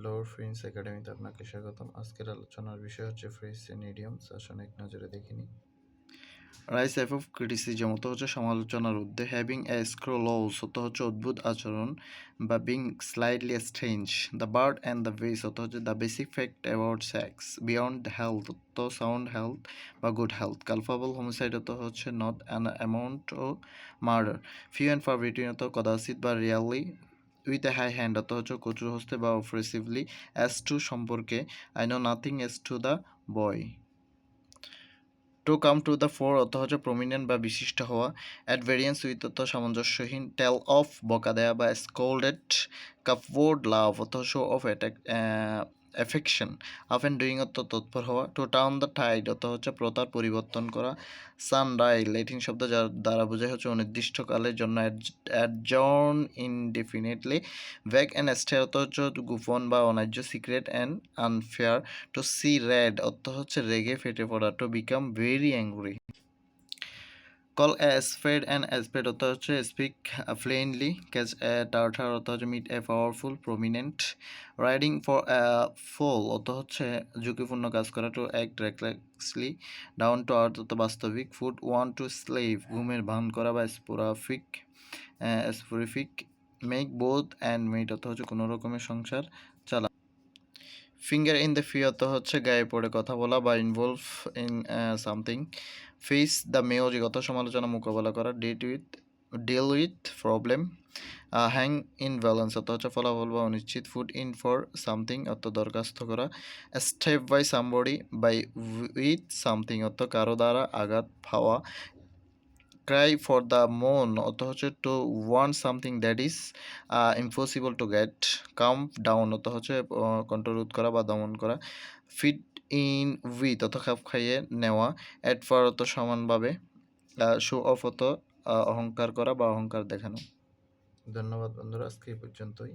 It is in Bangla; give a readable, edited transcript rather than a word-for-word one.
লর্ড ফ্রিন্স একাডেমিতে আপনাকে স্বাগতম। আজকের আলোচনার বিষয় হচ্ছে ফ্রেজ এন্ড ইডিয়মস। আসুন এক নজরে দেখে নিই। রাইস টাইপ অফ ক্রিটিসিজম অর্থ হচ্ছে সমালোচনার ঊর্ধ্বে। হ্যাভিং এ স্ক্রোলস অর্থ হচ্ছে অদ্ভুত আচরণ বা being slightly strange. The bird and the bees অর্থ হচ্ছে the basic fact about sex. Beyond health অর্থ সাউন্ড হেলথ বা গুড হেলথ। কালফাবল হোমিসাইড অর্থ হচ্ছে নট অ্যান অ্যামাউন্ট ও murder. Few and far between অর্থ কদাচিৎ বা rarely. With a high hand অর্থ হচ্ছে কচুর হস্তে বা অফ্রেসিভলি। অ্যাজ টু সম্পর্কে I know nothing as to the boy. To come to the fore অর্থ হচ্ছে প্রমিনেন্ট বা বিশিষ্ট হওয়া। অ্যাট ভেরিয়েন্স উইথ অর্থ সামঞ্জস্যহীন। টেল অফ বকা দেয়া বা স্কোল্ডেড। কাপওয়ার্ড লাভ অর্থ show off affection. Up and doing অর্থ তৎপর হওয়া। টু টার্ন দ্য টাইড অর্থ হচ্ছে প্রথার পরিবর্তন করা। সানরাইল ল্যাটিন শব্দ যার দ্বারা বোঝায় হচ্ছে অনির্দিষ্টকালের জন্য অ্যাডজর্ন ইনডেফিনিটলি। ভ্যাগ অ্যান্ড স্টে অর্থ হচ্ছে গোপন বা অন্যায্য। Secret and unfair. To see red অর্থ হচ্ছে রেগে ফেটে পড়া। To become very angry. Call a spade and spade অর্থ হচ্ছে speak plainly. Catch a tartar অর্থ হচ্ছে meet a powerful prominent. Riding for fall অর্থ হচ্ছে ঝুঁকিপূর্ণ কাজ করা। To act recklessly. Down to earth অর্থ বাস্তবিক। ফুড ওয়ান টু স্লেভ ঘুমের ভান করা বা স্পোরিফিক। মেক বোথ অ্যান্ড মেট অর্থ হচ্ছে কোনো রকমের সংসার চালা। ফিঙ্গার ইন দ্য ফি অর্থ হচ্ছে গায়ে পড়ে কথা বলা বা involve in something. Face the মেয়জিগত সমালোচনা মোকাবেলা করা। Deal with problem. Hang in balance অর্থ হচ্ছে ফলাফল বা অনিশ্চিত। ফুড ইন ফর সামথিং অর্থ দরখাস্ত করা। Step by somebody by with something অর্থ কারো দ্বারা আঘাত পাওয়া। ক্রাই ফর দ্য মন অর্থ হচ্ছে to want something that is impossible to get. Come down অর্থ হচ্ছে কন্ট্রোল করা বা দমন করা। ফিট ইন উইথ অর্থ খাপ খাইয়ে নেওয়া। অ্যাট ফার অর্থ সমানভাবে। শো অফ অর্থ অহংকার করা বা অহংকার দেখানো। ধন্যবাদ বন্ধুরা, আজকে এই পর্যন্তই।